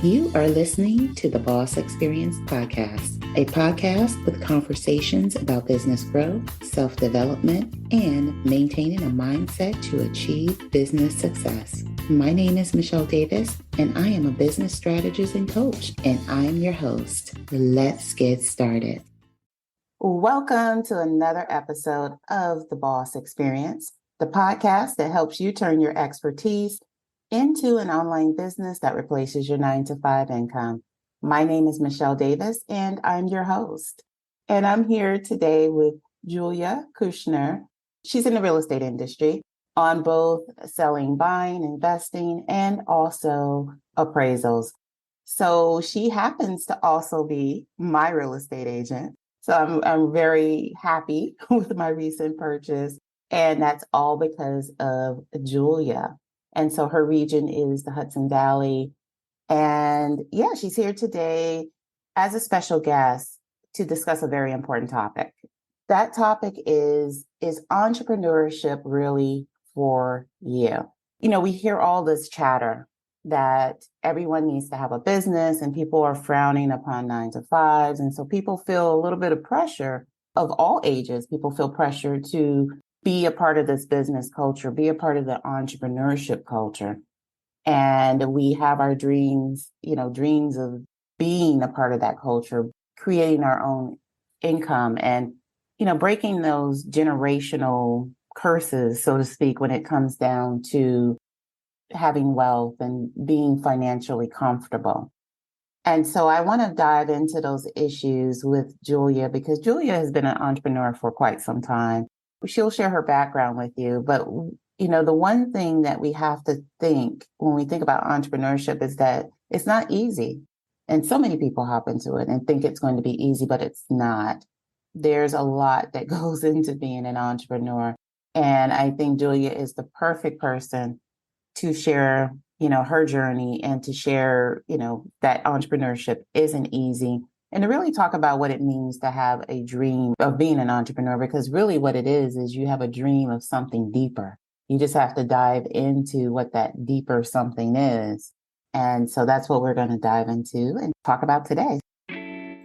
You are listening to the Boss Experience Podcast, a podcast with conversations about business growth, self-development, and maintaining a mindset to achieve business success. My name is Michelle Davis, and I am a business strategist and coach, and I am your host. Let's get started. Welcome to another episode of the Boss Experience, the podcast that helps you turn your expertise into an online business that replaces your 9-to-5 income. My name is Michelle Davis, and I'm your host. And I'm here today with Julia Kushnir. She's in the real estate industry on both selling, buying, investing, and also appraisals. So she happens to also be my real estate agent. So I'm very happy with my recent purchase, and that's all because of Julia. And so her region is the Hudson Valley. And yeah, she's here today as a special guest to discuss a very important topic. That topic is entrepreneurship really for you? You know, we hear all this chatter that everyone needs to have a business and people are frowning upon 9-to-5s. And so people feel a little bit of pressure of all ages. People feel pressure to be a part of this business culture, be a part of the entrepreneurship culture. And we have our dreams, dreams of being a part of that culture, creating our own income and, breaking those generational curses, so to speak, when it comes down to having wealth and being financially comfortable. And so I want to dive into those issues with Julia because Julia has been an entrepreneur for quite some time. She'll share her background with you. But, the one thing that we have to think when we think about entrepreneurship is that it's not easy. And so many people hop into it and think it's going to be easy, but it's not. There's a lot that goes into being an entrepreneur. And I think Julia is the perfect person to share, her journey and to share, that entrepreneurship isn't easy. And to really talk about what it means to have a dream of being an entrepreneur, because really what it is you have a dream of something deeper. You just have to dive into what that deeper something is. And so that's what we're going to dive into and talk about today.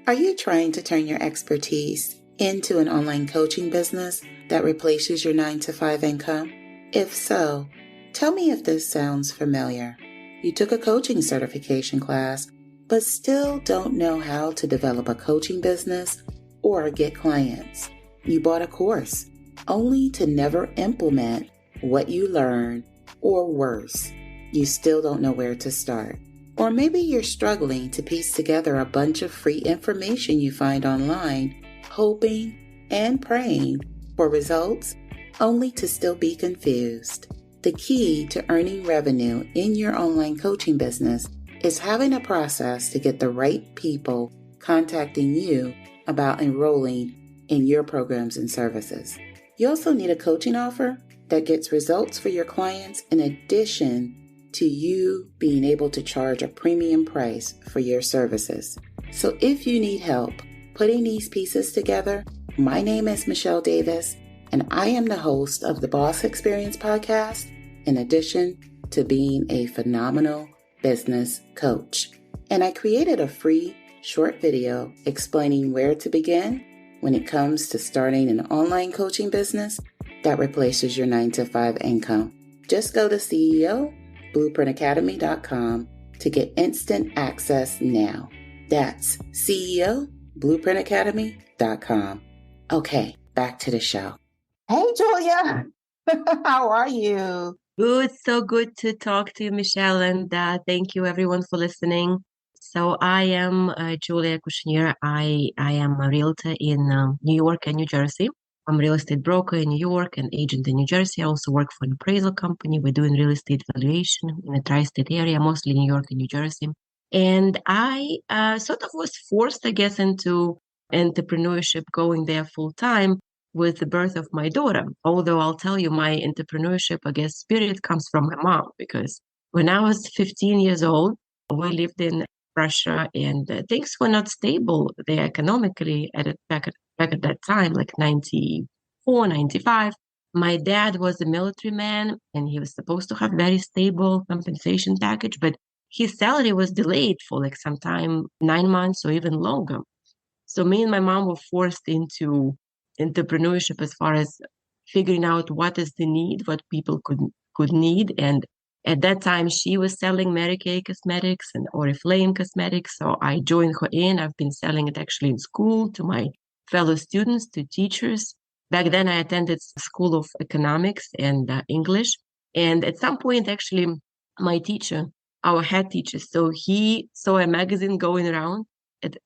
Are you trying to turn your expertise into an online coaching business that replaces your 9-to-5 income? If so, tell me if this sounds familiar. You took a coaching certification class, but still don't know how to develop a coaching business or get clients. You bought a course only to never implement what you learned, or worse, you still don't know where to start. Or maybe you're struggling to piece together a bunch of free information you find online, hoping and praying for results, only to still be confused. The key to earning revenue in your online coaching business is having a process to get the right people contacting you about enrolling in your programs and services. You also need a coaching offer that gets results for your clients in addition to you being able to charge a premium price for your services. So if you need help putting these pieces together, my name is Michelle Davis, and I am the host of the Boss Experience podcast, in addition to being a phenomenal business coach. And I created a free short video explaining where to begin when it comes to starting an online coaching business that replaces your 9-to-5 income. Just go to CEOBlueprintacademy.com to get instant access now. That's CEOBlueprintacademy.com. Okay, back to the show. Hey, Julia. How are you? Good. So good to talk to you, Michelle. And thank you, everyone, for listening. So I am Julia Kushnir. I am a realtor in New York and New Jersey. I'm a real estate broker in New York and agent in New Jersey. I also work for an appraisal company. We're doing real estate valuation in the tri-state area, mostly New York and New Jersey. And I sort of was forced, I guess, into entrepreneurship, going there full time with the birth of my daughter. Although I'll tell you, my entrepreneurship, I guess, spirit comes from my mom, because when I was 15 years old, we lived in Russia and things were not stable there economically back at that time, like 94, 95. My dad was a military man and he was supposed to have very stable compensation package, but his salary was delayed for like sometime 9 months or even longer. So me and my mom were forced into entrepreneurship as far as figuring out what is the need, what people could need. And at that time, she was selling Mary Kay cosmetics and Oriflame cosmetics. So I joined her in. I've been selling it actually in school to my fellow students, to teachers. Back then, I attended School of Economics and English. And at some point, actually, my teacher, our head teacher, so he saw a magazine going around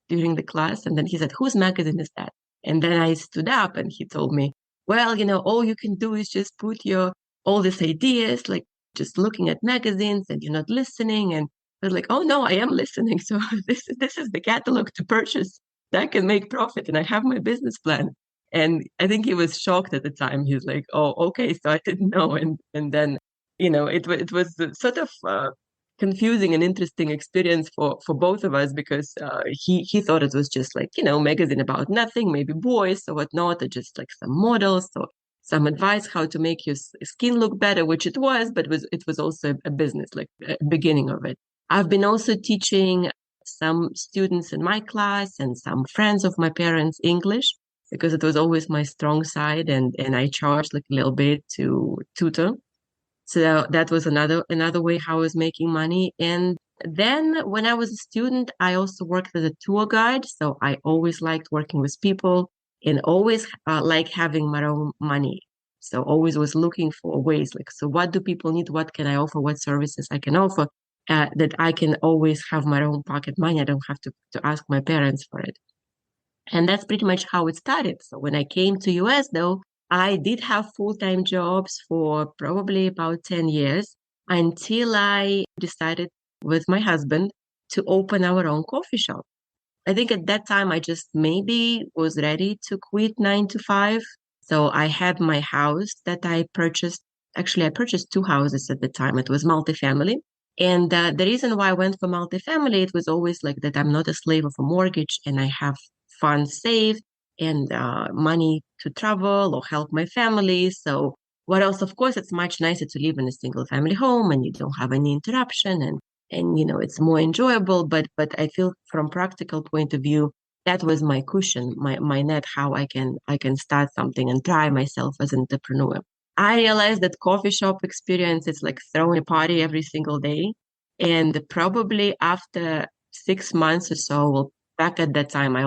during the class. And then he said, "Whose magazine is that?" And then I stood up and he told me, "Well, all you can do is just put all these ideas, like just looking at magazines and you're not listening." And I was like, "Oh no, I am listening. So this is the catalog to purchase that can make profit. And I have my business plan." And I think he was shocked at the time. He's like, "Oh, okay." So I didn't know. And then, it was sort of confusing and interesting experience for both of us, because he thought it was just like magazine about nothing, maybe boys or whatnot, or just like some models or some advice how to make your skin look better, which it was, but it was also a business, like a beginning of it. I've been also teaching some students in my class and some friends of my parents English, because it was always my strong side, and I charged like a little bit to tutor. So that was another way how I was making money. And then when I was a student, I also worked as a tour guide. So I always liked working with people and always like having my own money. So always was looking for ways like, so what do people need? What can I offer? What services I can offer that I can always have my own pocket money. I don't have to ask my parents for it. And that's pretty much how it started. So when I came to US though, I did have full-time jobs for probably about 10 years until I decided with my husband to open our own coffee shop. I think at that time I just maybe was ready to quit 9 to 5. So I had my house that I purchased. Actually, I purchased two houses at the time. It was multifamily. And the reason why I went for multifamily, it was always like that I'm not a slave of a mortgage and I have funds saved and money to travel or help my family. So what else? Of course, it's much nicer to live in a single family home and you don't have any interruption, and it's more enjoyable. But I feel from practical point of view, that was my cushion, my net, how I can start something and try myself as an entrepreneur. I realized that coffee shop experience is like throwing a party every single day. And probably after 6 months or so, well, back at that time, I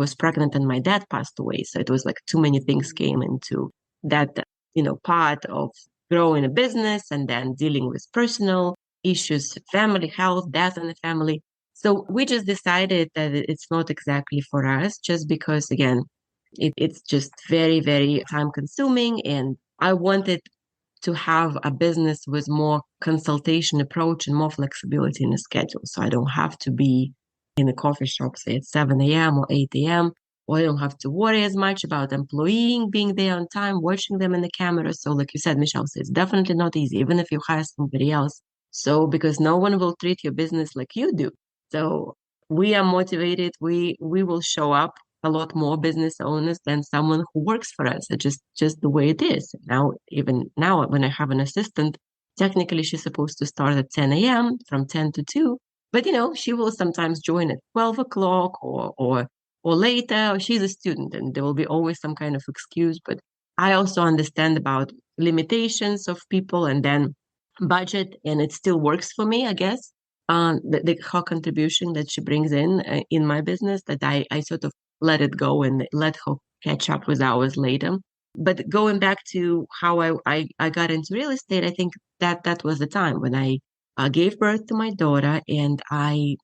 was pregnant and my dad passed away. So it was like too many things came into that, part of growing a business and then dealing with personal issues, family health, death in the family. So we just decided that it's not exactly for us, just because, again, it's just very, very time consuming. And I wanted to have a business with more consultation approach and more flexibility in the schedule. So I don't have to be in the coffee shop, say at 7 a.m. or 8 a.m., or I don't have to worry as much about employee being there on time, watching them in the camera. So like you said, Michelle, so it's definitely not easy, even if you hire somebody else. So because no one will treat your business like you do. So we are motivated. We will show up a lot more business owners than someone who works for us. It's just the way it is. Now, even now, when I have an assistant, technically she's supposed to start at 10 a.m. from 10 to 2, but she will sometimes join at 12 o'clock or later, or she's a student and there will be always some kind of excuse. But I also understand about limitations of people and then budget, and it still works for me, I guess. Her contribution that she brings in my business, that I sort of let it go and let her catch up with hours later. But going back to how I got into real estate, I think that was the time when I gave birth to my daughter, and I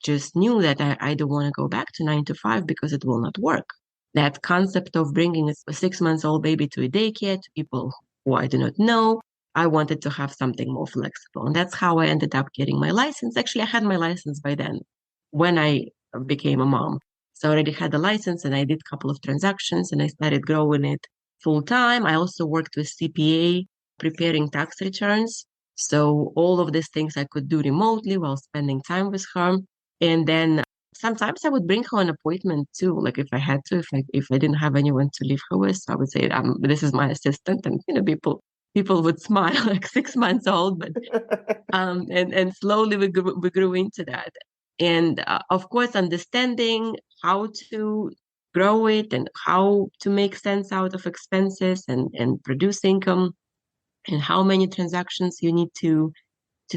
just knew that I don't want to go back to 9 to 5 because it will not work. That concept of bringing a 6 months old baby to a daycare to people who I do not know, I wanted to have something more flexible. And that's how I ended up getting my license. Actually, I had my license by then when I became a mom. So I already had a license and I did a couple of transactions and I started growing it full time. I also worked with CPA preparing tax returns. So all of these things I could do remotely while spending time with her. And then sometimes I would bring her an appointment too, like if I had to, if I didn't have anyone to leave her with, I would say, this is my assistant, and people people would smile like 6 months old, but and slowly we grew into that. And of course, understanding how to grow it and how to make sense out of expenses and produce income and how many transactions you need to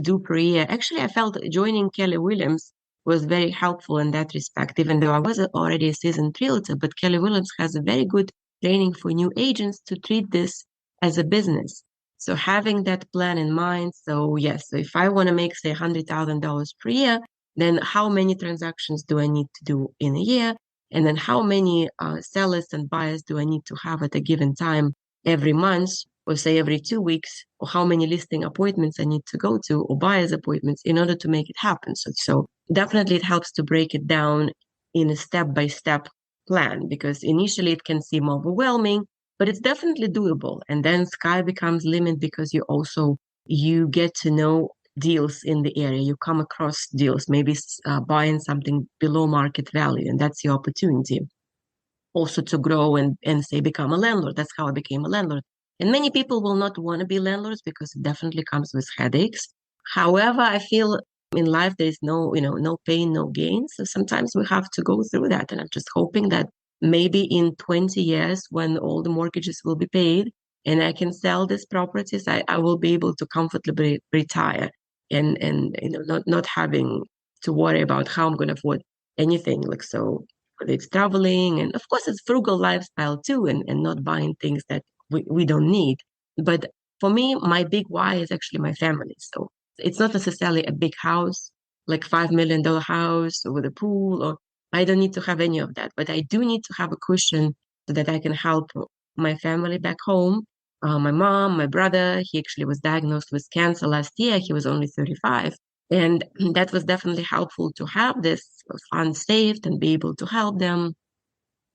do per year. Actually, I felt joining Kelly Williams was very helpful in that respect, even though I was already a seasoned realtor, but Kelly Williams has a very good training for new agents to treat this as a business. So having that plan in mind. So yes, so if I want to make, say, $100,000 per year, then how many transactions do I need to do in a year? And then how many sellers and buyers do I need to have at a given time every month, or say every 2 weeks, or how many listing appointments I need to go to, or buyer's appointments in order to make it happen. So definitely it helps to break it down in a step-by-step plan, because initially it can seem overwhelming, but it's definitely doable. And then sky becomes limit because you get to know deals in the area. You come across deals, maybe buying something below market value, and that's the opportunity also to grow and say become a landlord. That's how I became a landlord. And many people will not want to be landlords because it definitely comes with headaches. However, I feel in life there is no pain, no gain. So sometimes we have to go through that. And I'm just hoping that maybe in 20 years, when all the mortgages will be paid and I can sell these properties, I will be able to comfortably retire and not having to worry about how I'm going to afford anything. Like so it's traveling, and of course it's frugal lifestyle too, and not buying things that we don't need. But for me, my big why is actually my family. So it's not necessarily a big house, like $5 million house with a pool, or I don't need to have any of that, but I do need to have a cushion so that I can help my family back home. My mom, my brother, he actually was diagnosed with cancer last year. He was only 35. And that was definitely helpful to have this fund saved and be able to help them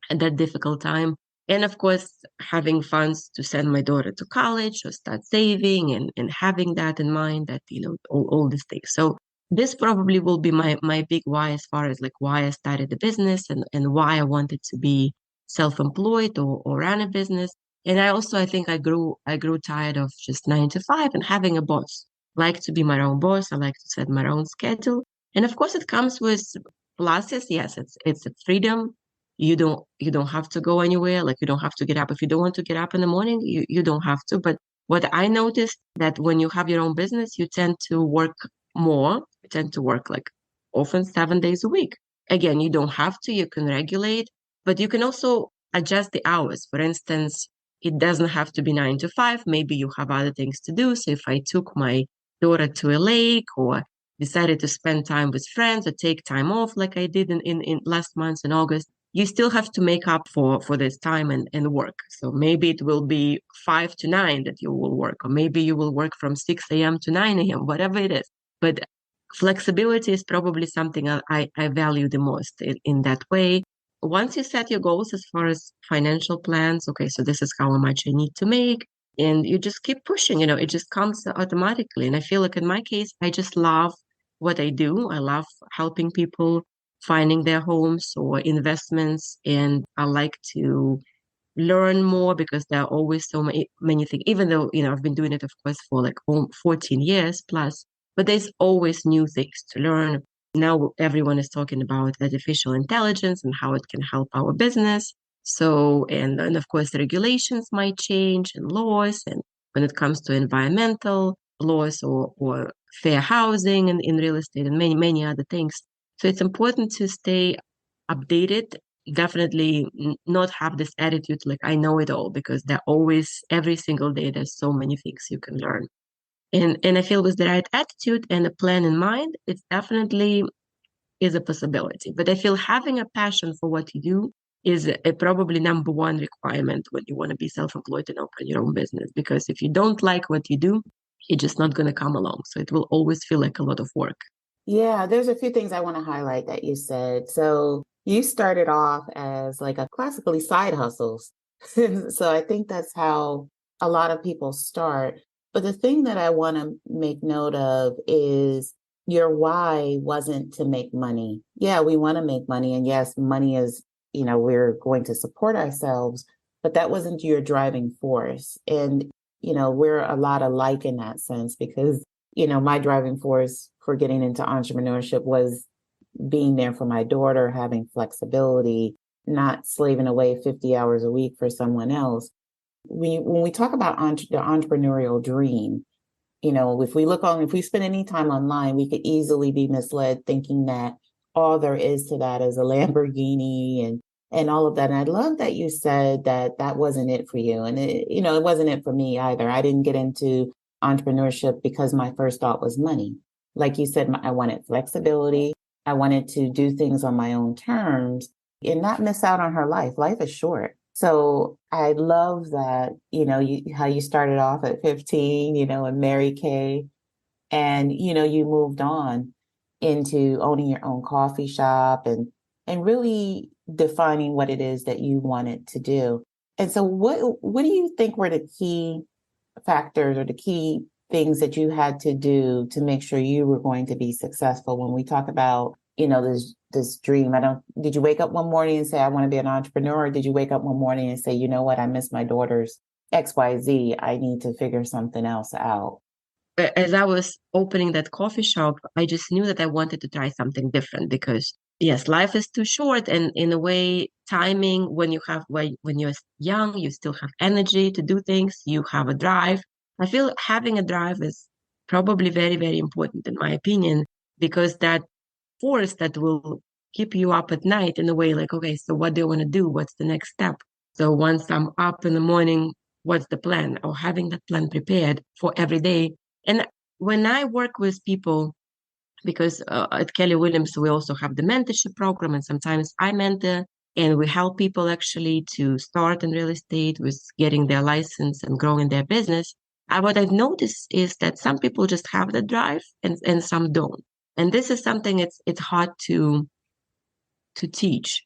at that difficult time. And of course, having funds to send my daughter to college or start saving and having that in mind that, all these things. So this probably will be my big why as far as like why I started the business and why I wanted to be self-employed or run a business. And I think I grew tired of just 9 to 5 and having a boss. Like to be my own boss. I like to set my own schedule. And of course it comes with pluses. Yes, it's a freedom. You don't have to go anywhere. Like you don't have to get up. If you don't want to get up in the morning, you don't have to. But what I noticed that when you have your own business, you tend to work more. You tend to work like often 7 days a week. Again, you don't have to, you can regulate, but you can also adjust the hours. For instance, it doesn't have to be 9 to 5. Maybe you have other things to do. So if I took my daughter to a lake or decided to spend time with friends or take time off like I did in last month in August, you still have to make up for this time and work. So maybe it will be 5 to 9 that you will work, or maybe you will work from 6 a.m. to 9 a.m., whatever it is. But flexibility is probably something I value the most in that way. Once you set your goals as far as financial plans, okay, so this is how much I need to make, and you just keep pushing, it just comes automatically. And I feel like in my case, I just love what I do. I love helping people finding their homes or investments, and I like to learn more because there are always so many things, even though, I've been doing it, of course, for like 14 years plus, but there's always new things to learn. Now everyone is talking about artificial intelligence and how it can help our business. So, and of course, the regulations might change and laws, and when it comes to environmental laws or fair housing and in real estate and many, many other things. So it's important to stay updated. Definitely not have this attitude like I know it all, because there always, every single day, there's so many things you can learn. And I feel with the right attitude and a plan in mind, it definitely is a possibility. But I feel having a passion for what you do is a probably number one requirement when you want to be self-employed and open your own business. Because if you don't like what you do, you're just not going to come along. So it will always feel like a lot of work. Yeah, there's a few things I want to highlight that you said. So you started off as like a classically side hustles. So I think that's how a lot of people start. But the thing that I want to make note of is your why wasn't to make money. Yeah, we want to make money. And yes, money is, we're going to support ourselves, but that wasn't your driving force. And we're a lot alike in that sense because, my driving force for getting into entrepreneurship was being there for my daughter, having flexibility, not slaving away 50 hours a week for someone else. When we talk about the entrepreneurial dream, if we spend any time online, we could easily be misled thinking that all there is to that is a Lamborghini and all of that. And I love that you said that that wasn't it for you. And it wasn't it for me either. I didn't get into entrepreneurship because my first thought was money. Like you said, I wanted flexibility. I wanted to do things on my own terms and not miss out on her life. Life is short. So I love that, how you started off at 15, and Mary Kay, and, you moved on into owning your own coffee shop and really defining what it is that you wanted to do. And so what do you think were the key factors or the key things that you had to do to make sure you were going to be successful when we talk about, this dream? Did you wake up one morning and say, I want to be an entrepreneur? Or did you wake up one morning and say, you know what, I miss my daughter's XYZ. I need to figure something else out? As I was opening that coffee shop, I just knew that I wanted to try something different because yes, life is too short, and in a way, timing when you're young, you still have energy to do things, you have a drive. I feel having a drive is probably very, very important in my opinion, because that force that will keep you up at night in a way, like, okay, so what do I want to do? What's the next step? So once I'm up in the morning, what's the plan? Or having that plan prepared for every day. And when I work with people, because at Kelly Williams, we also have the mentorship program, and sometimes I mentor, and we help people actually to start in real estate with getting their license and growing their business. What I've noticed is that some people just have the drive and some don't. And this is something it's hard to teach.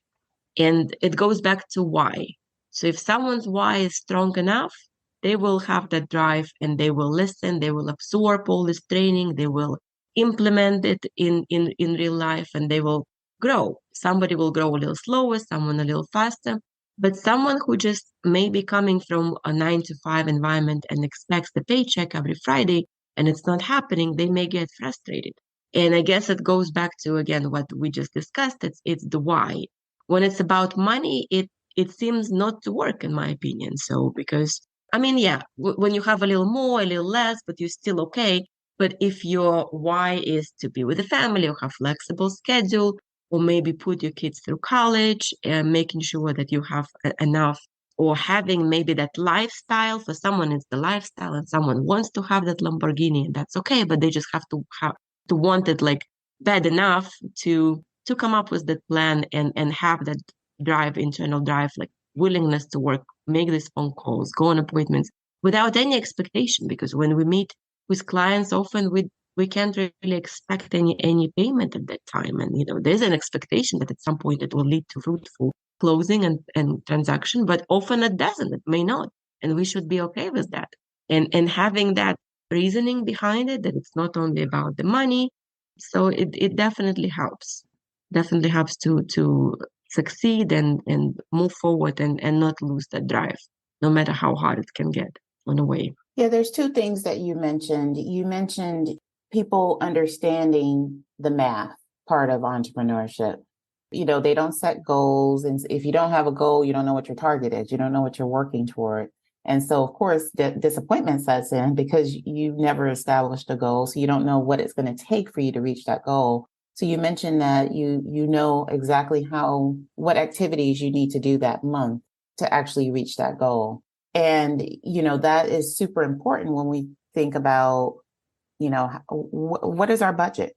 And it goes back to why. So if someone's why is strong enough, they will have that drive and they will listen, they will absorb all this training, they will implement it in real life, and they will grow. Somebody will grow a little slower, someone a little faster. But someone who just may be coming from a 9 to 5 environment and expects the paycheck every Friday and it's not happening, they may get frustrated. And I guess it goes back to, again, what we just discussed. It's the why. When it's about money, it seems not to work, in my opinion. So because, I mean, yeah, when you have a little more, a little less, but you're still okay. But if your why is to be with the family or have flexible schedule, or maybe put your kids through college and making sure that you have enough, or having maybe that lifestyle. For someone it's the lifestyle, and someone wants to have that Lamborghini, and that's okay, but they just have to want it like bad enough to come up with that plan and have that drive, internal drive, like willingness to work, make these phone calls, go on appointments without any expectation. Because when we meet with clients, often we can't really expect any payment at that time. And there's an expectation that at some point it will lead to fruitful closing and transaction, but often it doesn't, it may not. And we should be okay with that. And having that reasoning behind it, that it's not only about the money. So it definitely helps to succeed and move forward and not lose that drive, no matter how hard it can get on a way. Yeah, there's two things that you mentioned. You mentioned people understanding the math part of entrepreneurship. They don't set goals. And if you don't have a goal, you don't know what your target is. You don't know what you're working toward. And so, of course, disappointment sets in because you've never established a goal. So you don't know what it's going to take for you to reach that goal. So you mentioned that you know exactly what activities you need to do that month to actually reach that goal. And, that is super important when we think about, what is our budget?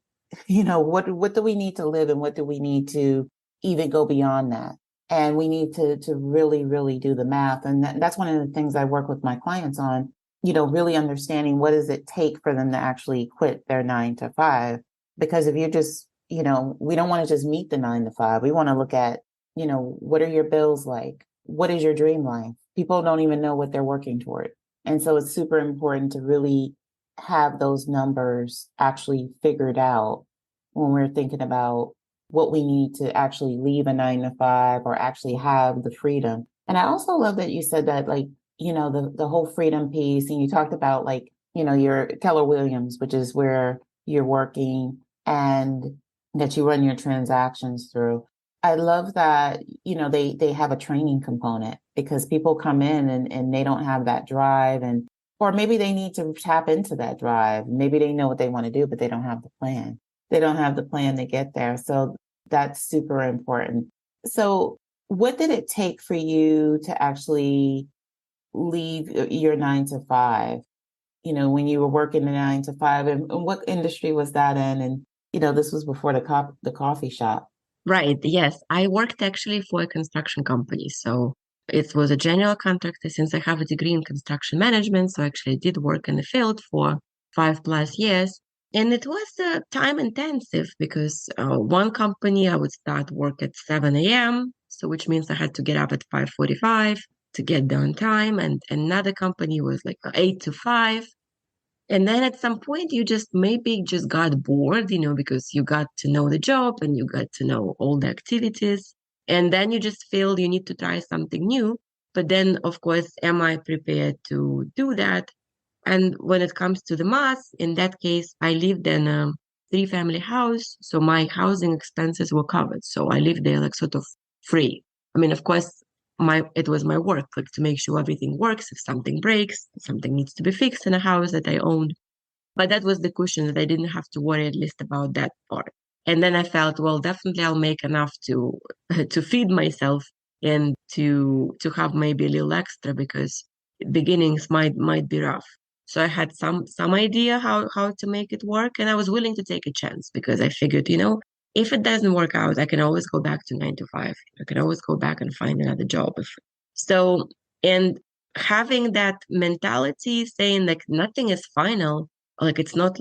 What do we need to live and what do we need to even go beyond that? And we need to really, really do the math. And that's one of the things I work with my clients on, really understanding what does it take for them to actually quit their 9 to 5. Because if you're just, we don't want to just meet the 9 to 5. We want to look at, what are your bills like? What is your dream life? People don't even know what they're working toward. And so it's super important to really have those numbers actually figured out when we're thinking about what we need to actually leave a 9 to 5 or actually have the freedom. And I also love that you said that, like, the whole freedom piece, and you talked about like, your Keller Williams, which is where you're working and that you run your transactions through. I love that, they have a training component because people come in and they don't have that drive, and or maybe they need to tap into that drive. Maybe they know what they want to do, but they don't have the plan. They don't have the plan to get there. So that's super important. So what did it take for you to actually leave your 9 to 5? When you were working the 9 to 5, and what industry was that in? And, this was before the coffee shop. Right. Yes. I worked actually for a construction company. So it was a general contractor since I have a degree in construction management. So actually I did work in the field for 5+ years. And it was time intensive because one company I would start work at 7 a.m. So which means I had to get up at 5:45 to get done time. And another company was like 8 to 5. And then at some point, you just maybe just got bored, because you got to know the job and you got to know all the activities. And then you just feel you need to try something new. But then, of course, am I prepared to do that? And when it comes to the mass, in that case, I lived in a 3-family house. So my housing expenses were covered. So I lived there like sort of free. I mean, of course, it was my work, like to make sure everything works. If something breaks, something needs to be fixed in a house that I owned. But that was the cushion that I didn't have to worry at least about that part. And then I felt, well, definitely I'll make enough to to feed myself and to have maybe a little extra because beginnings might be rough. So I had some idea how to make it work, and I was willing to take a chance because I figured, if it doesn't work out, I can always go back to 9 to 5. I can always go back and find another job. So, and having that mentality, saying like nothing is final, like it's not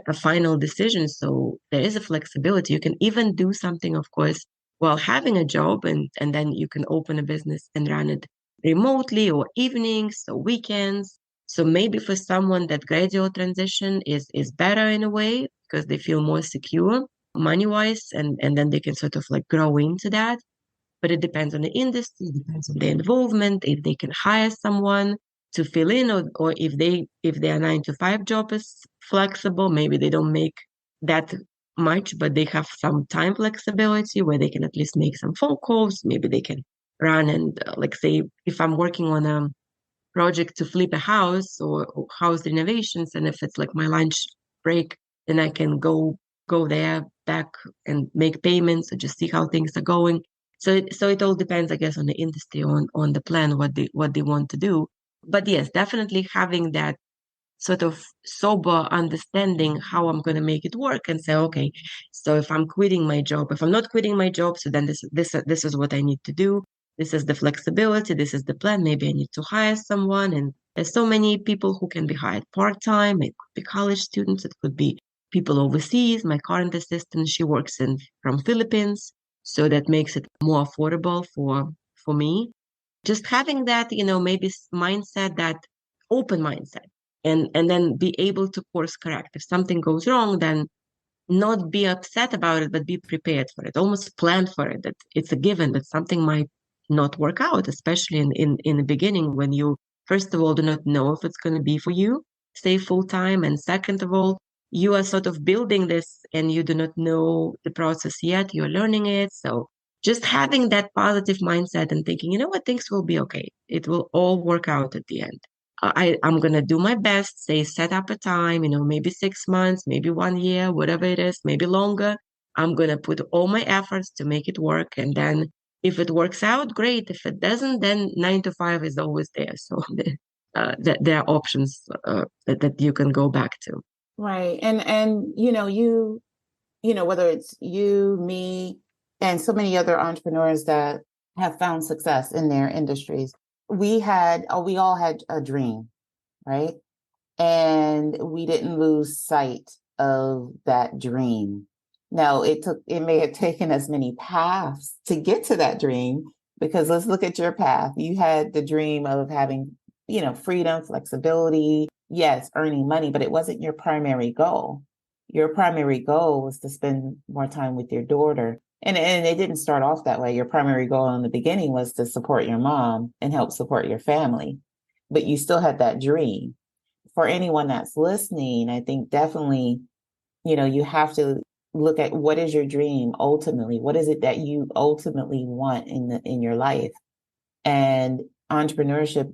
a final decision, so there is a flexibility. You can even do something, of course, while having a job, and then you can open a business and run it remotely or evenings or weekends. So maybe for someone that gradual transition is better in a way because they feel more secure money wise, and then they can sort of like grow into that. But it depends on the industry, it depends on their involvement, if they can hire someone to fill in, or if their 9 to 5 job is flexible, maybe they don't make that much, but they have some time flexibility where they can at least make some phone calls. Maybe they can run and like say if I'm working on a project to flip a house or house renovations, and if it's like my lunch break, then I can go there back and make payments or just see how things are going. So it all depends, I guess, on the industry, on the plan, what they want to do. But yes, definitely having that sort of sober understanding how I'm going to make it work and say, okay, so if I'm quitting my job, if I'm not quitting my job, so then this is what I need to do. This is the flexibility. This is the plan. Maybe I need to hire someone. And there's so many people who can be hired part-time. It could be college students. It could be people overseas. My current assistant, she works from Philippines. So that makes it more affordable for me. Just having that, maybe mindset, that open mindset, and then be able to course correct. If something goes wrong, then not be upset about it, but be prepared for it, almost plan for it, that it's a given that something might not work out, especially in the beginning when you, first of all, do not know if it's going to be for you, stay full time. And second of all, you are sort of building this and you do not know the process yet. You're learning it. So just having that positive mindset and thinking, you know what, things will be okay. It will all work out at the end. I'm going to do my best, say, set up a time, maybe 6 months, maybe 1 year, whatever it is, maybe longer. I'm going to put all my efforts to make it work. And then if it works out, great. If it doesn't, then 9 to 5 is always there. So there are options that you can go back to. Right. And whether it's you, me, and so many other entrepreneurs that have found success in their industries, we all had a dream, right? And we didn't lose sight of that dream. Now, it may have taken us many paths to get to that dream, because let's look at your path. You had the dream of having, freedom, flexibility, yes, earning money, but it wasn't your primary goal. Your primary goal was to spend more time with your daughter. And it didn't start off that way. Your primary goal in the beginning was to support your mom and help support your family. but you still had that dream. For anyone that's listening, I think definitely, you have to look at what is your dream ultimately? What is it that you ultimately want in your life? And entrepreneurship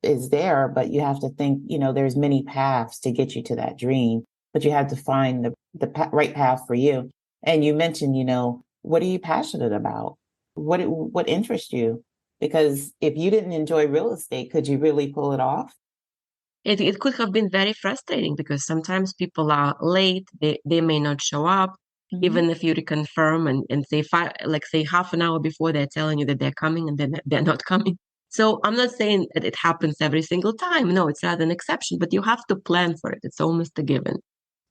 is there, but you have to think, there's many paths to get you to that dream, but you have to find the right path for you. And you mentioned, what are you passionate about? What interests you? Because if you didn't enjoy real estate, could you really pull it off? It could have been very frustrating because sometimes people are late, they may not show up, Mm-hmm. even if you reconfirm and say say half an hour before they're telling you that they're coming and then they're not coming. So I'm not saying that it happens every single time. No, it's rather an exception, but you have to plan for it. It's almost a given.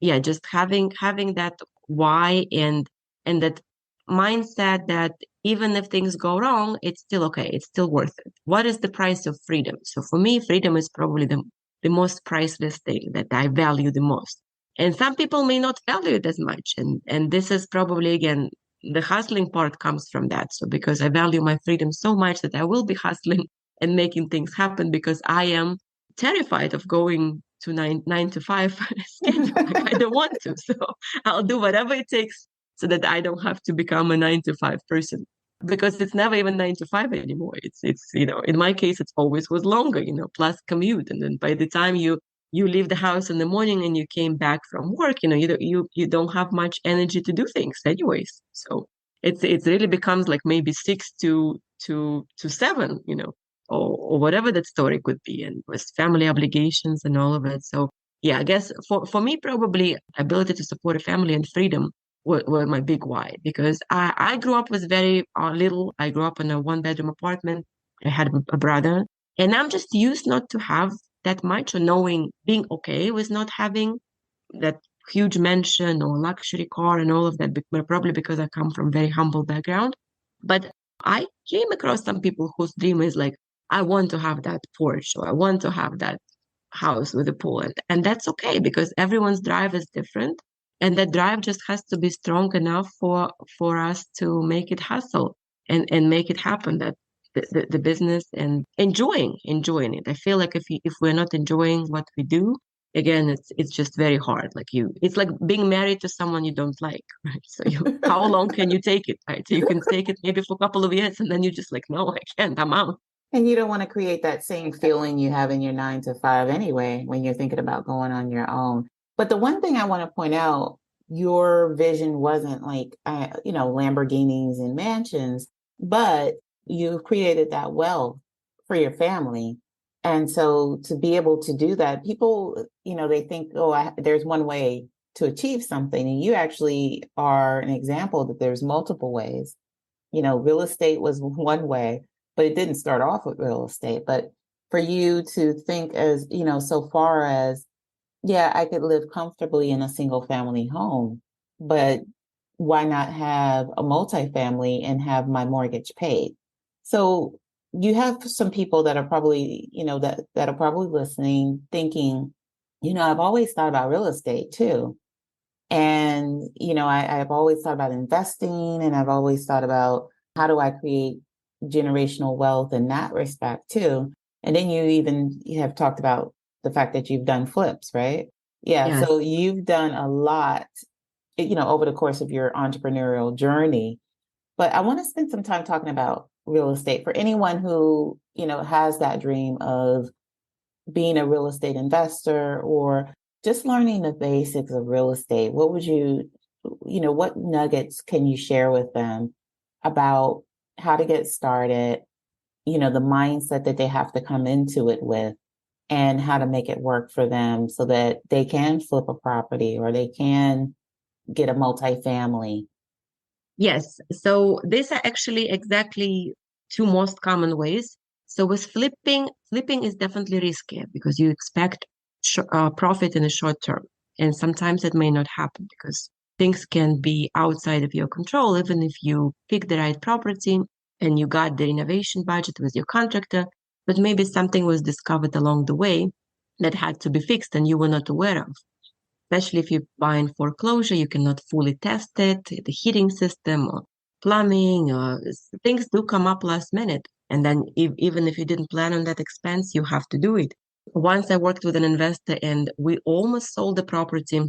Yeah, just having that why and that mindset that even if things go wrong, it's still okay. It's still worth it. What is the price of freedom? So for me, freedom is probably the most priceless thing that I value the most. And some people may not value it as much. And this is probably again the hustling part comes from that. So because I value my freedom so much that I will be hustling and making things happen because I am terrified of going to nine to five schedule. Like I don't want to. So I'll do whatever it takes so that I don't have to become a 9 to 5 person. Because it's never even 9 to 5 anymore. It's in my case it's always was longer, plus commute. And then by the time you leave the house in the morning and you came back from work, you don't have much energy to do things anyways. So it really becomes like maybe 6 to 7, or whatever that story could be, and with family obligations and all of it. So yeah, I guess for me, probably ability to support a family and freedom were my big why, because I grew up with very little. I grew up in a 1 bedroom apartment. I had a brother, and I'm just used not to have that much, or knowing, being okay with not having that huge mansion or luxury car and all of that, probably because I come from very humble background. But I came across some people whose dream is like, I want to have that Porsche, or I want to have that house with a pool. And that's okay, because everyone's drive is different. And that drive just has to be strong enough for us to make it hustle and make it happen. That the business and enjoying it. I feel like if we're not enjoying what we do, again, it's just very hard. It's like being married to someone you don't like, right? So how long can you take it, right? So you can take it maybe for a couple of years, and then you're just like, no, I can't, I'm out. And you don't want to create that same feeling you have in your 9 to 5 anyway, when you're thinking about going on your own. But the one thing I want to point out, your vision wasn't like, Lamborghinis and mansions, but you created that wealth for your family. And so to be able to do that, people, they think, oh, there's one way to achieve something. And you actually are an example that there's multiple ways. Real estate was one way, but it didn't start off with real estate. But for you to think as, so far as, yeah, I could live comfortably in a single family home, but why not have a multifamily and have my mortgage paid? So you have some people that are probably, that are probably listening, thinking, I've always thought about real estate too. And, I've always thought about investing, and I've always thought about how do I create generational wealth in that respect too. And then you have talked about the fact that you've done flips, right? Yeah. Yes. So you've done a lot, over the course of your entrepreneurial journey. But I want to spend some time talking about real estate for anyone who, has that dream of being a real estate investor or just learning the basics of real estate. What would what nuggets can you share with them about how to get started, the mindset that they have to come into it with, and how to make it work for them so that they can flip a property or they can get a multifamily? Yes. So these are actually exactly two most common ways. So with flipping is definitely risky because you expect profit in the short term. And sometimes it may not happen because things can be outside of your control, even if you pick the right property and you got the renovation budget with your contractor, but maybe something was discovered along the way that had to be fixed and you were not aware of. Especially if you buy in foreclosure, you cannot fully test it, the heating system or plumbing, or things do come up last minute. And then even if you didn't plan on that expense, you have to do it. Once I worked with an investor and we almost sold the property.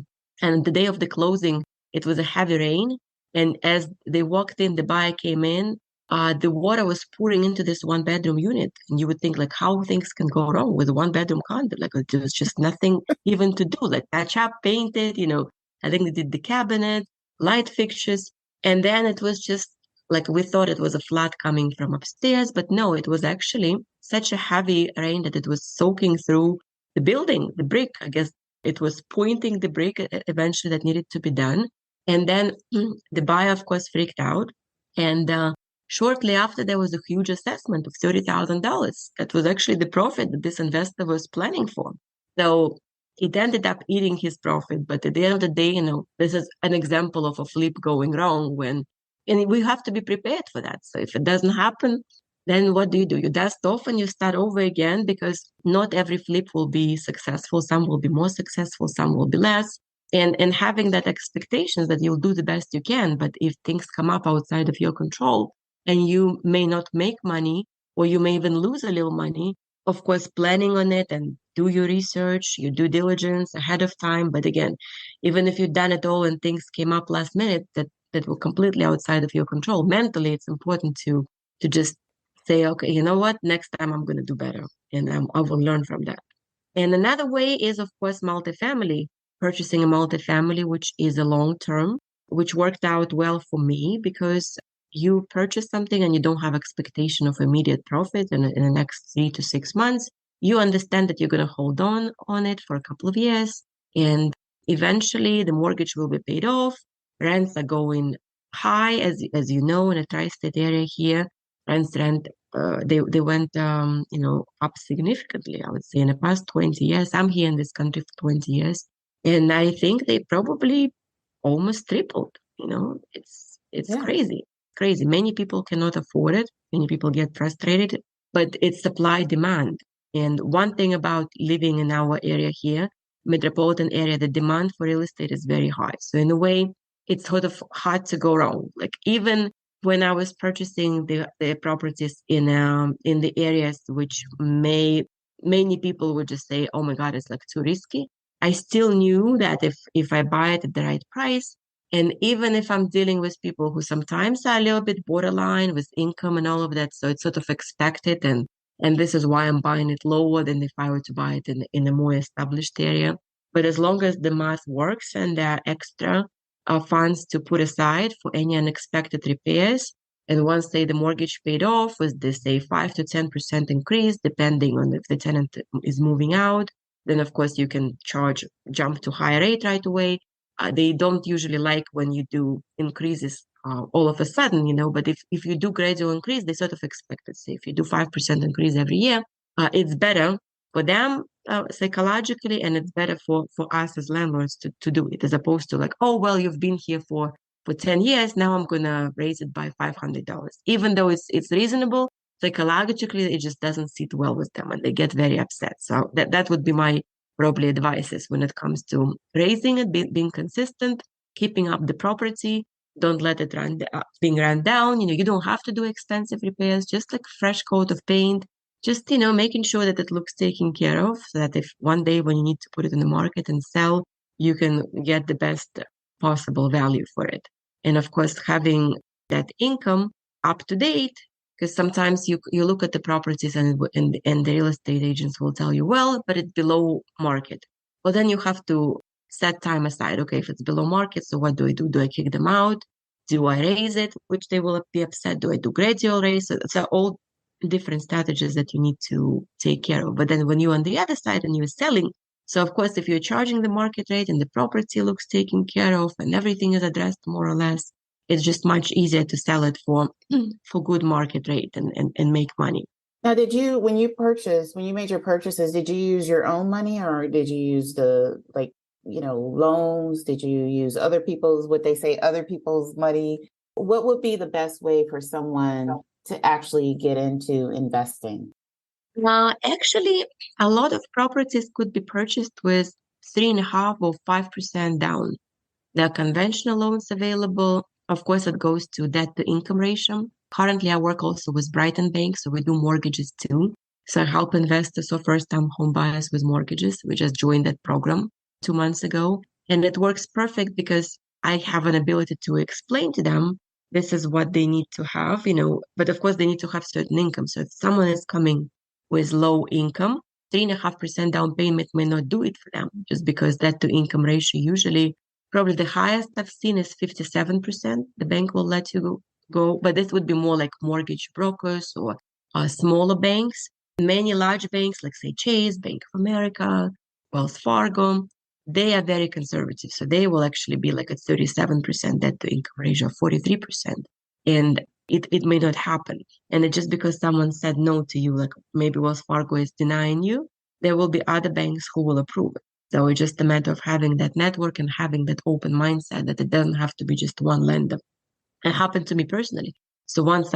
And the day of the closing, it was a heavy rain. And as they walked in, the buyer came in, the water was pouring into this one bedroom unit. And you would think like how things can go wrong with a one bedroom condo. Like there was just nothing even to do, like patch up, paint it, I think they did the cabinet, light fixtures. And then it was just like we thought it was a flood coming from upstairs, but no, it was actually such a heavy rain that it was soaking through the building, the brick. I guess it was pointing the brick eventually that needed to be done. And then the buyer, of course, freaked out. And shortly after, there was a huge assessment of $30,000. That was actually the profit that this investor was planning for. So it ended up eating his profit. But at the end of the day, this is an example of a flip going wrong and we have to be prepared for that. So if it doesn't happen, then what do? You dust off and you start over again, because not every flip will be successful. Some will be more successful, some will be less. And having that expectations that you'll do the best you can, but if things come up outside of your control and you may not make money, or you may even lose a little money, of course, planning on it and do your research, your due diligence ahead of time. But again, even if you've done it all and things came up last minute that were completely outside of your control, mentally, it's important to just say, okay, you know what, next time I'm going to do better, and I will learn from that. And another way is, of course, multifamily, purchasing a multifamily, which is a long term, which worked out well for me because you purchase something and you don't have expectation of immediate profit in the next 3 to 6 months. You understand that you're going to hold on it for a couple of years, and eventually the mortgage will be paid off. Rents are going high, as you know, in a tri-state area here. Rent they went up significantly, I would say, in the past 20 years. I'm here in this country for 20 years, and I think they probably almost tripled. It's Yeah. crazy. Many people cannot afford it. Many people get frustrated, but it's supply demand. And one thing about living in our area here, metropolitan area, the demand for real estate is very high. So in a way, it's sort of hard to go wrong. Like even when I was purchasing the properties in the areas which many people would just say, oh my God, it's like too risky. I still knew that if I buy it at the right price, and even if I'm dealing with people who sometimes are a little bit borderline with income and all of that, so it's sort of expected, and this is why I'm buying it lower than if I were to buy it in a more established area. But as long as the math works and there are extra funds to put aside for any unexpected repairs, and once say the mortgage paid off with this say 5 to 10% increase, depending on if the tenant is moving out, then of course you can jump to higher rate right away. They don't usually like when you do increases all of a sudden, but if you do gradual increase, they sort of expect it. Say if you do 5% increase every year, it's better for them psychologically, and it's better for us as landlords to do it, as opposed to like, oh, well, you've been here for 10 years, now I'm going to raise it by $500. Even though it's reasonable, psychologically, it just doesn't sit well with them and they get very upset. So that would be my probably advices when it comes to raising it, being consistent, keeping up the property. Don't let it being run down. You don't have to do expensive repairs, just like fresh coat of paint, just, making sure that it looks taken care of, so that if one day when you need to put it in the market and sell, you can get the best possible value for it. And of course, having that income up to date, because sometimes you look at the properties and the real estate agents will tell you, well, but it's below market. Well, then you have to set time aside. Okay, if it's below market, so what do I do? Do I kick them out? Do I raise it, which they will be upset? Do I do gradual raise? So it's all different strategies that you need to take care of. But then when you're on the other side and you're selling, so of course, if you're charging the market rate and the property looks taken care of and everything is addressed more or less, it's just much easier to sell it for good market rate and make money. Now, when you made your purchases, did you use your own money, or did you use loans? Did you use other people's money? What would be the best way for someone to actually get into investing? Actually, a lot of properties could be purchased with 3.5 or 5% down. There are conventional loans available. Of course, it goes to debt to income ratio. currently I work also with Brighton Bank, so we do mortgages too. So I help investors or first-time home buyers with mortgages. We just joined that program 2 months ago, and it works perfect because I have an ability to explain to them this is what they need to have, but of course they need to have certain income. So if someone is coming with low income, 3.5% down payment may not do it for them, just because that to income ratio usually probably the highest I've seen is 57%. The bank will let you go, but this would be more like mortgage brokers or smaller banks. Many large banks, like say Chase, Bank of America, Wells Fargo, they are very conservative. So they will actually be like at 37% debt to income ratio, 43%. And it may not happen. And it's just because someone said no to you, like maybe Wells Fargo is denying you, there will be other banks who will approve it. So it's just a matter of having that network and having that open mindset that it doesn't have to be just one lender. It happened to me personally. So once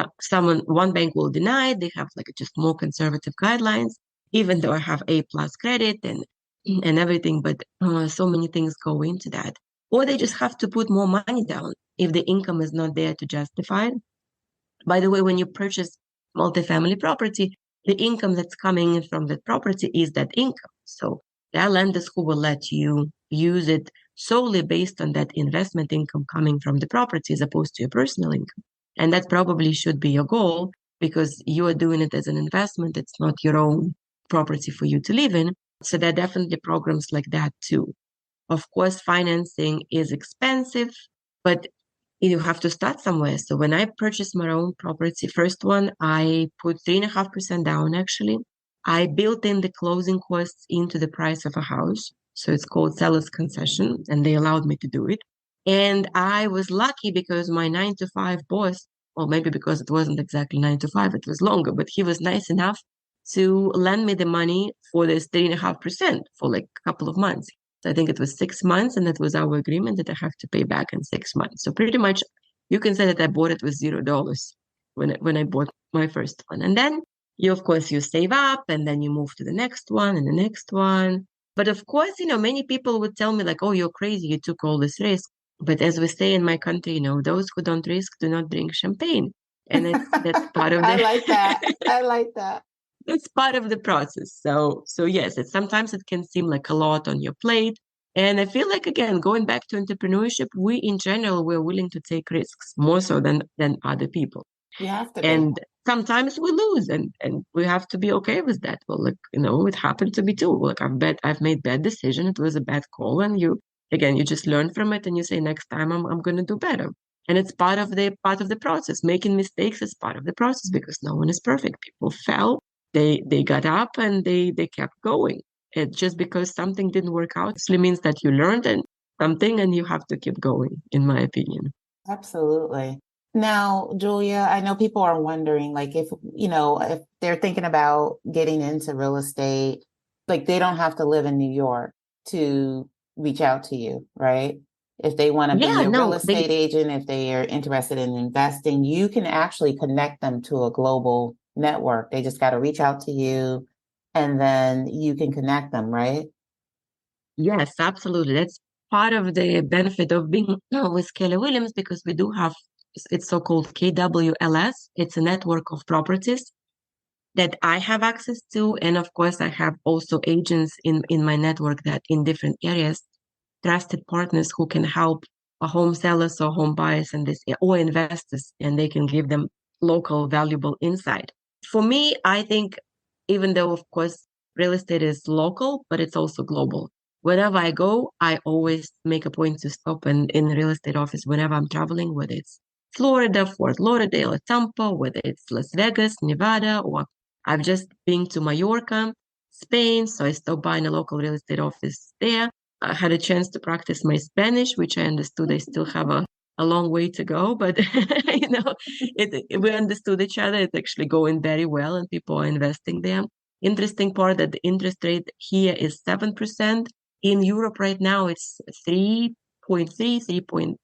one bank will deny it, they have like just more conservative guidelines, even though I have A+ credit and everything, but so many things go into that. Or they just have to put more money down if the income is not there to justify it. By the way, when you purchase multifamily property, the income that's coming in from that property is that income. So there are lenders who will let you use it solely based on that investment income coming from the property as opposed to your personal income. And that probably should be your goal because you are doing it as an investment. It's not your own property for you to live in. So there are definitely programs like that too. Of course, financing is expensive, but you have to start somewhere. So when I purchased my own property, first one, I put 3.5% down actually. I built in the closing costs into the price of a house. So it's called seller's concession, and they allowed me to do it. And I was lucky because my 9 to 5 boss, or maybe because it wasn't exactly 9 to 5, it was longer, but he was nice enough to lend me the money for this 3.5% for like a couple of months. So I think it was 6 months, and that was our agreement that I have to pay back in 6 months. So pretty much you can say that I bought it with $0 when I bought my first one. And then of course, you save up and then you move to the next one and the next one. But of course, many people would tell me like, oh, you're crazy. You took all this risk. But as we say in my country, those who don't risk do not drink champagne. And that's part of I like that. I like that. It's part of the process. So yes, sometimes it can seem like a lot on your plate. And I feel like, again, going back to entrepreneurship, we in general, we're willing to take risks more so than other people. You have to be. And sometimes we lose and we have to be okay with that. Well, it happened to me too. Like I've made bad decision. It was a bad call. And you just learn from it and you say, next time I'm going to do better. And it's part of the process. Making mistakes is part of the process because no one is perfect. People fell. They got up and they kept going. It just because something didn't work out actually means that you learned something and you have to keep going, in my opinion. Absolutely. Now, Julia, I know people are wondering, like, if they're thinking about getting into real estate, like they don't have to live in New York to reach out to you, right? If they want to be a real estate agent, if they are interested in investing, you can actually connect them to a global network. They just got to reach out to you and then you can connect them, right? Yes, absolutely. That's part of the benefit of being with Keller Williams because we do have it's so-called KWLS. It's a network of properties that I have access to. And of course, I have also agents in my network that in different areas, trusted partners who can help home sellers or home buyers and or investors, and they can give them local valuable insight. For me, I think even though, of course, real estate is local, but it's also global. Wherever I go, I always make a point to stop in the real estate office whenever I'm traveling, whether it's Florida, Fort Lauderdale, or Tampa, whether it's Las Vegas, Nevada, or I've just been to Mallorca, Spain, so I stopped by in a local real estate office there. I had a chance to practice my Spanish, which I understood I still have a long way to go, but we understood each other. It's actually going very well and people are investing there. Interesting part that the interest rate here is 7%. In Europe right now, it's 3.3, 3 point,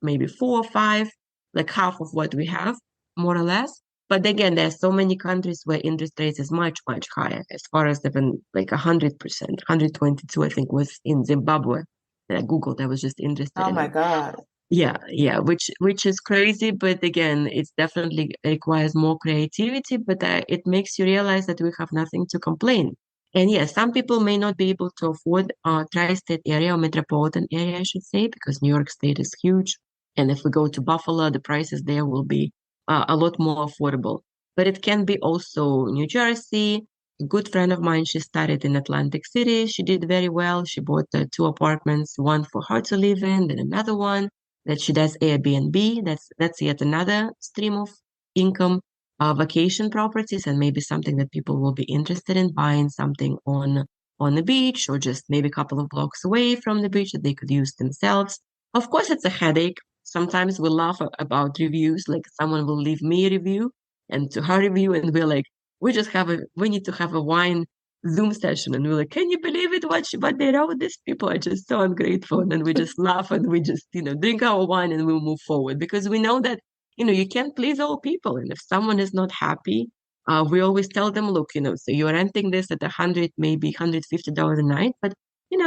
maybe 4 or 5, like half of what we have, more or less. But again, there are so many countries where interest rates is much, much higher, as far as even like 100%, 122, I think, was in Zimbabwe. That I Googled, I was just interested Oh in my it. God. Yeah, which is crazy, but again, it's definitely requires more creativity, but it makes you realize that we have nothing to complain. And yes, some people may not be able to afford tri-state area or metropolitan area, I should say, because New York State is huge. And if we go to Buffalo, the prices there will be a lot more affordable. But it can be also New Jersey. A good friend of mine, she started in Atlantic City. She did very well. She bought two apartments, one for her to live in, then another one that she does Airbnb. That's yet another stream of income. Vacation properties and maybe something that people will be interested in buying something on the beach or just maybe a couple of blocks away from the beach that they could use themselves. Of course, it's a headache. Sometimes we laugh about reviews, like someone will leave me a review and to her review, and we're like, we need to have a wine Zoom session, and we're like, can you believe it? What they wrote? These people are just so ungrateful. And then we just laugh and we just, drink our wine and we'll move forward because we know that, you can't please all people. And if someone is not happy, we always tell them, look, so you're renting this at 100, maybe $150 a night, but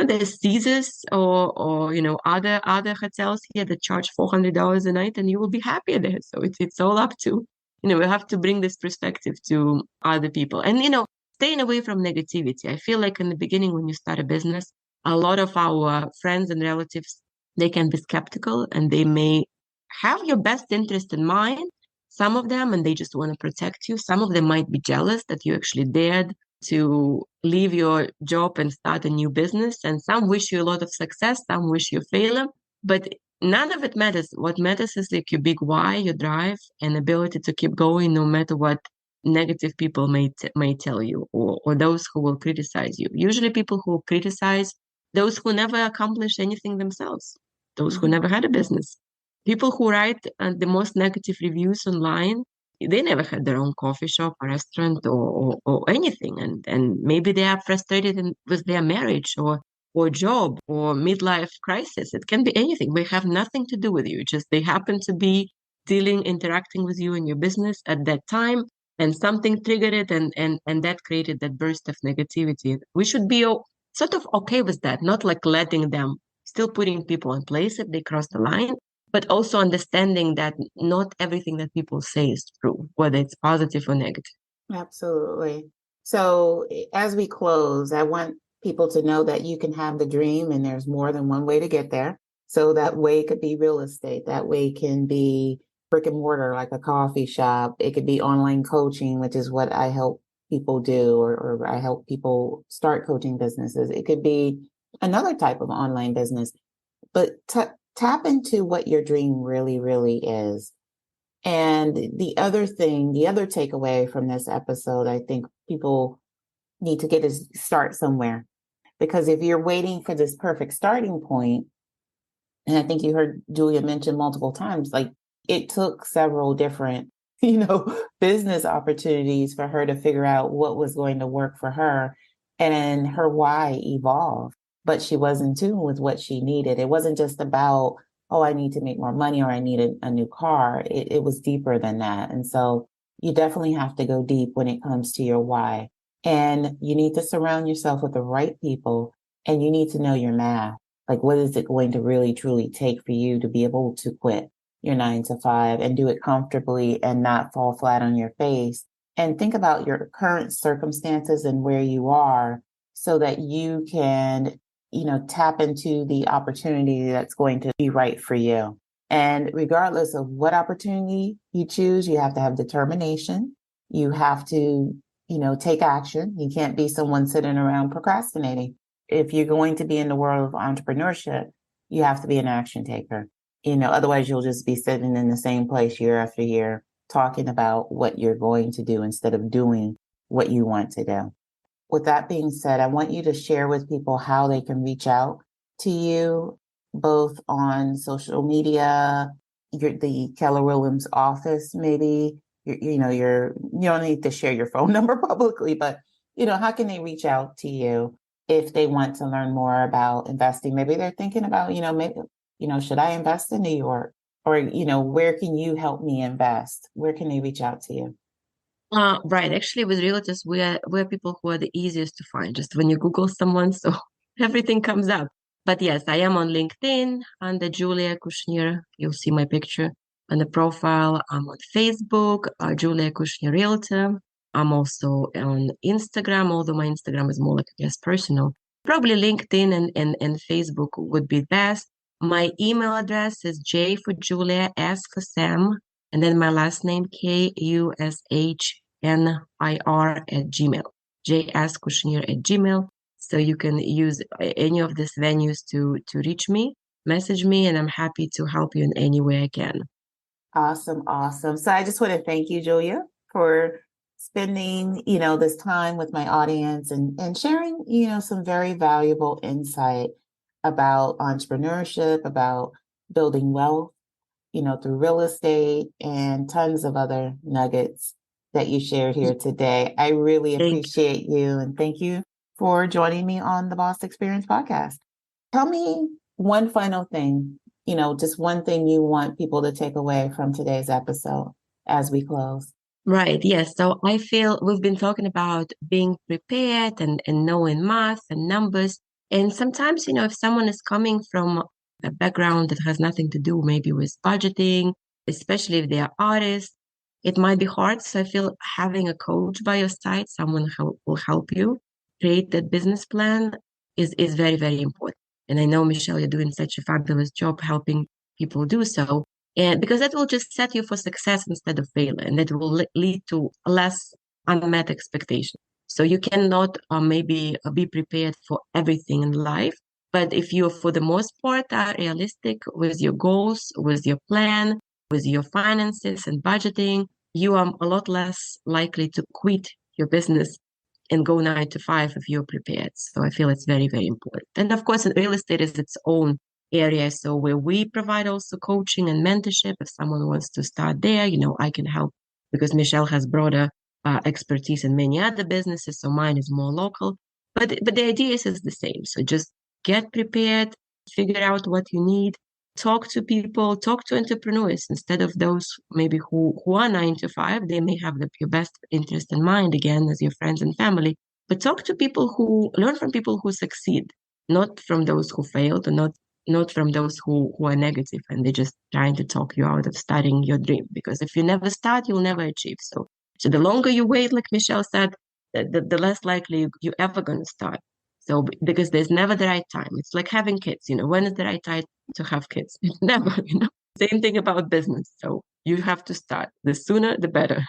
there's Caesars or other hotels here that charge $400 a night, and you will be happier there. So it's all up to, we have to bring this perspective to other people. And staying away from negativity. I feel like in the beginning, when you start a business, a lot of our friends and relatives, they can be skeptical and they may have your best interest in mind, some of them, and they just want to protect you. Some of them might be jealous that you actually dared to leave your job and start a new business. And some wish you a lot of success, some wish you failure, but none of it matters. What matters is like your big why, your drive, and ability to keep going no matter what negative people may tell you, or those who will criticize you. Usually people who criticize those who never accomplish anything themselves, those who never had a business. People who write the most negative reviews online, they never had their own coffee shop or restaurant or anything. And maybe they are frustrated with their marriage or job or midlife crisis. It can be anything. They have nothing to do with you. Just they happen to be interacting with you in your business at that time, and something triggered it, and that created that burst of negativity. We should be sort of okay with that, not like letting them, still putting people in place if they cross the line, but also understanding that not everything that people say is true, whether it's positive or negative. Absolutely. So as we close, I want people to know that you can have the dream and there's more than one way to get there. So that way could be real estate. That way can be brick and mortar, like a coffee shop. It could be online coaching, which is what I help people do, or I help people start coaching businesses. It could be another type of online business, but tap into what your dream really, really is. And the other takeaway from this episode, I think people need to get is start somewhere. Because if you're waiting for this perfect starting point, and I think you heard Julia mention multiple times, like it took several different, business opportunities for her to figure out what was going to work for her. And her why evolved, but she was in tune with what she needed. It wasn't just about, oh, I need to make more money or I need a new car. It was deeper than that. And so you definitely have to go deep when it comes to your why. And you need to surround yourself with the right people, and you need to know your math. Like, what is it going to really, truly take for you to be able to quit your 9 to 5 and do it comfortably and not fall flat on your face? And think about your current circumstances and where you are so that you can, tap into the opportunity that's going to be right for you. And regardless of what opportunity you choose, you have to have determination. You have to, take action. You can't be someone sitting around procrastinating. If you're going to be in the world of entrepreneurship, you have to be an action taker. Otherwise you'll just be sitting in the same place year after year, talking about what you're going to do instead of doing what you want to do. With that being said, I want you to share with people how they can reach out to you, both on social media, the Keller Williams office, maybe. You don't need to share your phone number publicly, but how can they reach out to you if they want to learn more about investing? Maybe they're thinking about, maybe, should I invest in New York? Or, where can you help me invest? Where can they reach out to you? Right. Actually, with realtors, we're people who are the easiest to find. Just when you Google someone, so everything comes up. But yes, I am on LinkedIn under Julia Kushnir. You'll see my picture on the profile. I'm on Facebook, Julia Kushnir Realtor. I'm also on Instagram, although my Instagram is more like, I guess, personal. Probably LinkedIn and Facebook would be best. My email address is J for Julia, S for Sam, and then my last name, KUSHNIR@gmail. JSKushnir@gmail. So you can use any of these venues to reach me, message me, and I'm happy to help you in any way I can. Awesome, awesome. So I just want to thank you, Julia, for spending, this time with my audience and sharing, some very valuable insight about entrepreneurship, about building wealth, through real estate and tons of other nuggets that you shared here today. I really appreciate you and thank you for joining me on the Boss Experience podcast. Tell me one final thing, just one thing you want people to take away from today's episode as we close. Right. Yes. So I feel we've been talking about being prepared and knowing math and numbers. And sometimes, if someone is coming from a background that has nothing to do maybe with budgeting, especially if they are artists, it might be hard. So I feel having a coach by your side, someone who will help you create that business plan is very, very important. And I know, Michelle, you're doing such a fabulous job helping people do so. And because that will just set you for success instead of failure, and that will lead to less unmet expectations. So you cannot maybe be prepared for everything in life, but if you, for the most part, are realistic with your goals, with your plan, with your finances and budgeting, you are a lot less likely to quit your business and go 9 to 5 if you're prepared. So I feel it's very, very important. And of course, real estate is its own area. So where we provide also coaching and mentorship, if someone wants to start there, I can help because Michelle has broader expertise in many other businesses. So mine is more local, but the idea is the same. So just get prepared, figure out what you need, talk to people, talk to entrepreneurs instead of those maybe who are 9 to 5. They may have your best interest in mind again as your friends and family, but talk to people who learn from people who succeed, not from those who failed, or not from those who are negative and they're just trying to talk you out of starting your dream. Because if you never start, you'll never achieve. So the longer you wait, like Michelle said, the less likely you're ever going to start. So because there's never the right time. It's like having kids, when is the right time to have kids? Never, Same thing about business. So you have to start. The sooner, the better.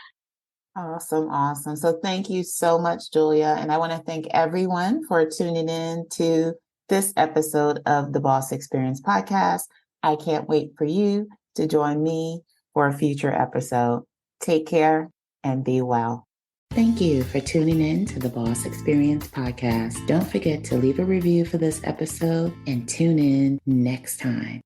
Awesome, awesome. So thank you so much, Julia. And I want to thank everyone for tuning in to this episode of the Boss Experience podcast. I can't wait for you to join me for a future episode. Take care and be well. Thank you for tuning in to the Boss Experience podcast. Don't forget to leave a review for this episode and tune in next time.